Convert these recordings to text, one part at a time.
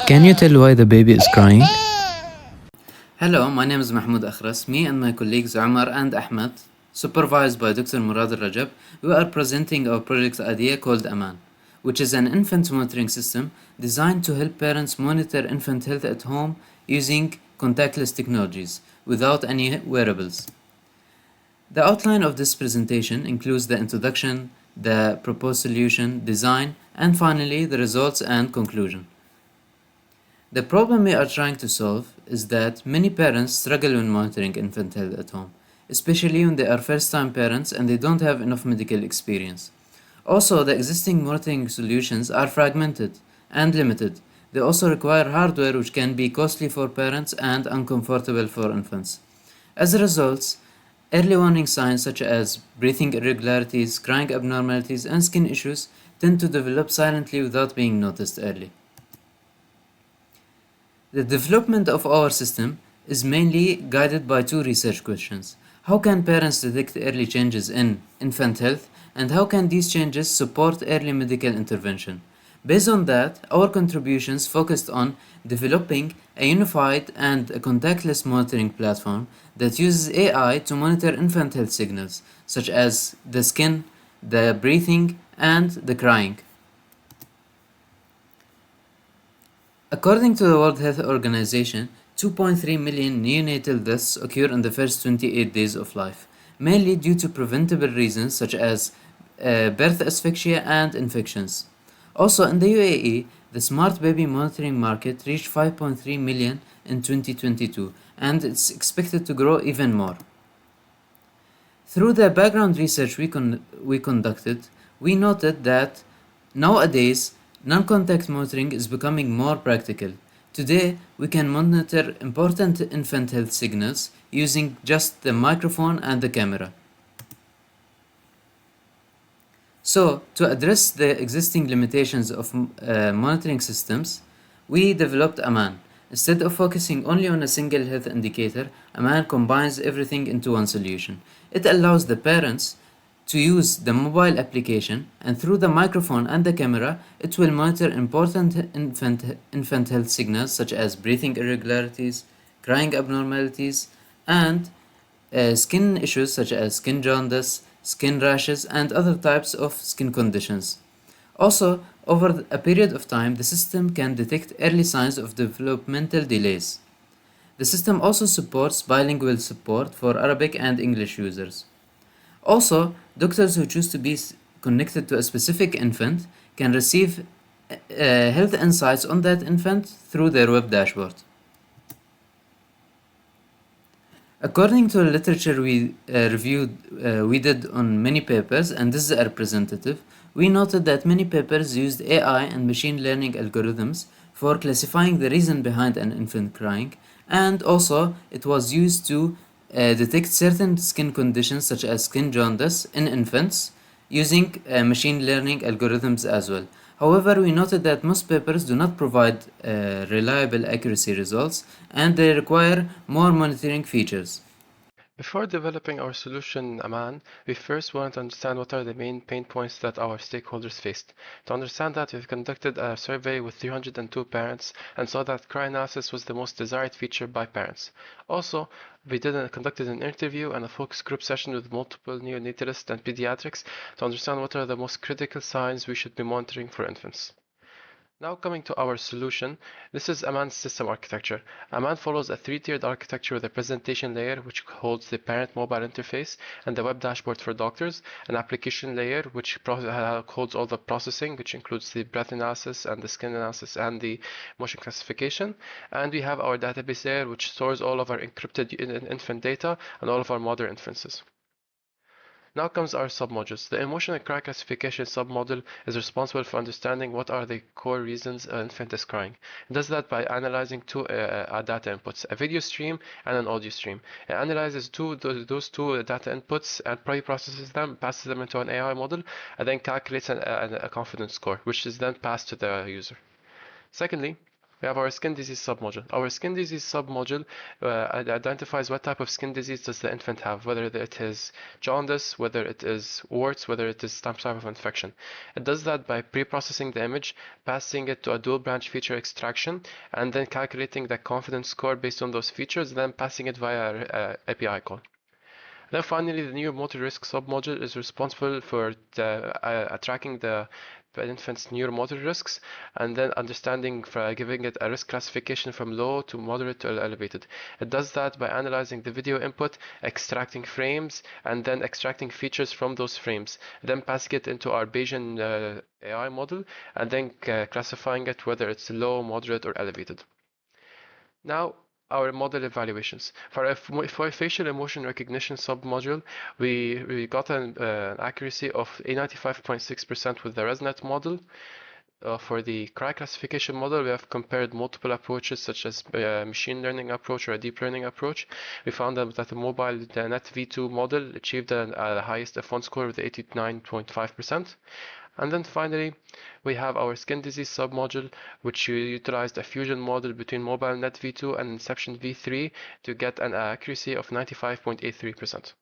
Can you tell why the baby is crying? Hello, my name is Mahmoud Akhras. Me and my colleagues Umar and Ahmed, supervised by Dr. Murad Al-Rajab, we are presenting our project idea called Amaan, which is an infant monitoring system designed to help parents monitor infant health at home using contactless technologies without any wearables. The outline of this presentation includes the introduction, the proposed solution, design, and finally the results and conclusion. The problem we are trying to solve is that many parents struggle when monitoring infant health at home, especially when they are first-time parents and they don't have enough medical experience. Also, the existing monitoring solutions are fragmented and limited. They also require hardware which can be costly for parents and uncomfortable for infants. As a result, early warning signs such as breathing irregularities, crying abnormalities, and skin issues tend to develop silently without being noticed early. The development of our system is mainly guided by two research questions. How can parents detect early changes in infant health, and how can these changes support early medical intervention? Based on that, our contributions focused on developing a unified and a contactless monitoring platform that uses AI to monitor infant health signals, such as the skin, the breathing, and the crying. According to the World Health Organization, 2.3 million neonatal deaths occur in the first 28 days of life, mainly due to preventable reasons such as birth asphyxia and infections. Also, in the UAE, the smart baby monitoring market reached 5.3 million in 2022, and it's expected to grow even more. Through the background research we conducted, we noted that nowadays non-contact monitoring is becoming more practical. Today, we can monitor important infant health signals using just the microphone and the camera. So, to address the existing limitations of monitoring systems, we developed Amaan. Instead of focusing only on a single health indicator, Amaan combines everything into one solution. It allows the parents to use the mobile application, and through the microphone and the camera, it will monitor important infant health signals such as breathing irregularities, crying abnormalities, and skin issues such as skin jaundice, skin rashes, and other types of skin conditions. Also, over a period of time, the system can detect early signs of developmental delays. The system also supports bilingual support for Arabic and English users. Also, doctors who choose to be connected to a specific infant can receive health insights on that infant through their web dashboard. According to the literature we did on many papers, and this is a representative, we noted that many papers used AI and machine learning algorithms for classifying the reason behind an infant crying, and also it was used to detect certain skin conditions such as skin jaundice in infants using machine learning algorithms as well. However, we noted that most papers do not provide reliable accuracy results and they require more monitoring features. Before developing our solution, Aman, we first wanted to understand what are the main pain points that our stakeholders faced. To understand that, we've conducted a survey with 302 parents and saw that cry analysis was the most desired feature by parents. Also, we conducted an interview and a focus group session with multiple neonatalists and pediatrics to understand what are the most critical signs we should be monitoring for infants. Now coming to our solution, this is Aman's system architecture. Aman follows a three-tiered architecture with a presentation layer which holds the parent mobile interface and the web dashboard for doctors, an application layer which holds all the processing, which includes the breath analysis and the skin analysis and the motion classification, and we have our database layer which stores all of our encrypted infant data and all of our modern inferences. Now comes our submodules. The emotion and cry classification submodule is responsible for understanding what are the core reasons an infant is crying. It does that by analyzing two data inputs, a video stream and an audio stream. It analyzes those two data inputs and pre-processes them, passes them into an AI model, and then calculates a confidence score, which is then passed to the user. Secondly, We have our skin disease submodule. Our skin disease submodule identifies what type of skin disease does the infant have, whether it is jaundice, whether it is warts, whether it is some type of infection. It does that by pre-processing the image, passing it to a dual branch feature extraction, and then calculating the confidence score based on those features, then passing it via API call. Then finally, the neuromotor risk submodule is responsible for tracking the infant's neuromotor risks and then understanding, giving it a risk classification from low to moderate to elevated. It does that by analyzing the video input, extracting frames, and then extracting features from those frames, then passing it into our Bayesian AI model, and then classifying it whether it's low, moderate, or elevated. Now, our model evaluations. For a facial emotion recognition submodule, we got an accuracy of 95.6% with the ResNet model. For the cry classification model, we have compared multiple approaches such as a machine learning approach or a deep learning approach. We found that the mobile net v2 model achieved the highest F1 score with 89.5%. And then finally, we have our skin disease submodule, which utilized a fusion model between mobile net v2 and inception v3 to get an accuracy of 95.83%.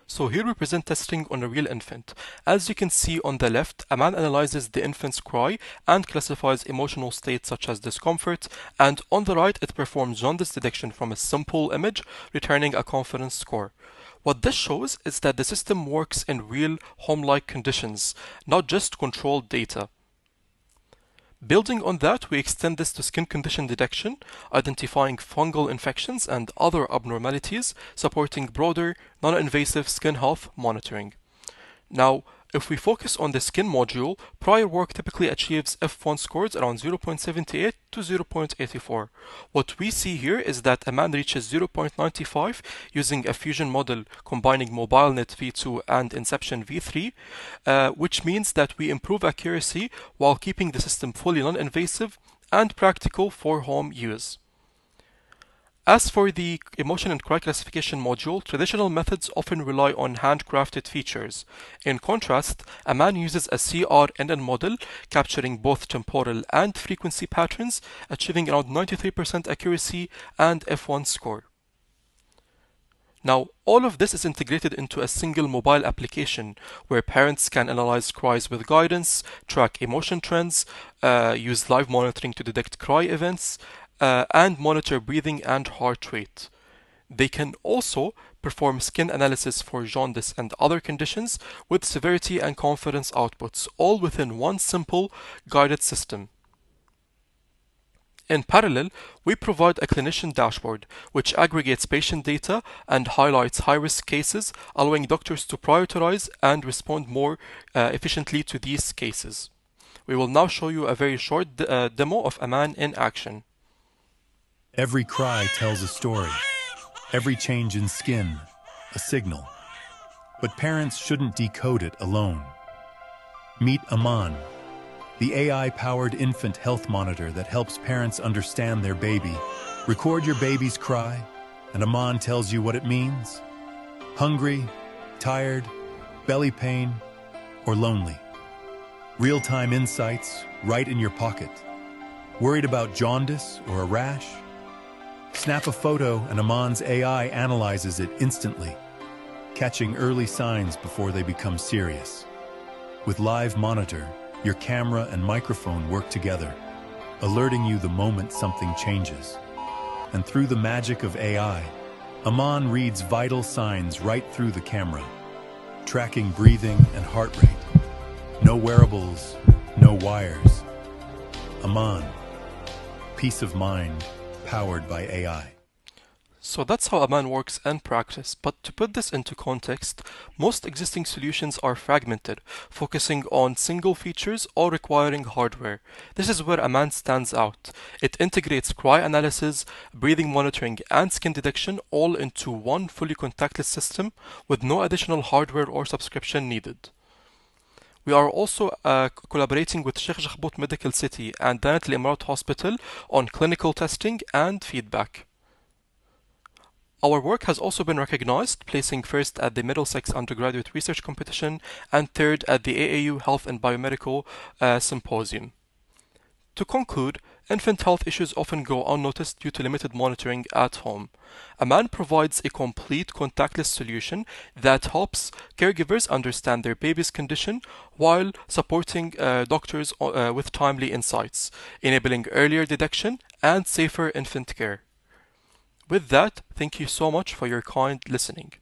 So here we present testing on a real infant. As you can see on the left, Amaan analyzes the infant's cry and classifies emotional states such as discomfort, and on the right it performs jaundice detection from a simple image, returning a confidence score. What this shows is that the system works in real home-like conditions, not just controlled data. Building on that, we extend this to skin condition detection, identifying fungal infections and other abnormalities, supporting broader, non-invasive skin health monitoring. Now, if we focus on the skin module, prior work typically achieves F1 scores around 0.78 to 0.84. What we see here is that Amaan reaches 0.95 using a fusion model combining MobileNet v2 and Inception v3, which means that we improve accuracy while keeping the system fully non-invasive and practical for home use. As for the emotion and cry classification module, traditional methods often rely on handcrafted features. In contrast, Amaan uses a CRNN model capturing both temporal and frequency patterns, achieving around 93% accuracy and F1 score. Now, all of this is integrated into a single mobile application where parents can analyze cries with guidance, track emotion trends, use live monitoring to detect cry events, and monitor breathing and heart rate. They can also perform skin analysis for jaundice and other conditions with severity and confidence outputs, all within one simple guided system. In parallel, we provide a clinician dashboard which aggregates patient data and highlights high-risk cases, allowing doctors to prioritize and respond more efficiently to these cases. We will now show you a very short demo of Amaan in action. Every cry tells a story. Every change in skin, a signal. But parents shouldn't decode it alone. Meet Amaan, the AI-powered infant health monitor that helps parents understand their baby. Record your baby's cry, and Amaan tells you what it means. Hungry, tired, belly pain, or lonely. Real-time insights right in your pocket. Worried about jaundice or a rash? Snap a photo and Amaan's AI analyzes it instantly, catching early signs before they become serious. With Live Monitor, your camera and microphone work together, alerting you the moment something changes. And through the magic of AI, Amaan reads vital signs right through the camera, tracking breathing and heart rate. No wearables, no wires. Amaan, peace of mind, powered by AI. So that's how Amaan works in practice, but to put this into context, most existing solutions are fragmented, focusing on single features or requiring hardware. This is where Amaan stands out. It integrates cry analysis, breathing monitoring, and skin detection all into one fully contactless system with no additional hardware or subscription needed. We are also collaborating with Sheikh Jakhbout Medical City and Danat Al Emirat Hospital on clinical testing and feedback. Our work has also been recognized, placing first at the Middlesex Undergraduate Research Competition and third at the AAU Health and Biomedical Symposium. To conclude, infant health issues often go unnoticed due to limited monitoring at home. Amaan provides a complete contactless solution that helps caregivers understand their baby's condition while supporting doctors with timely insights, enabling earlier detection and safer infant care. With that, thank you so much for your kind listening.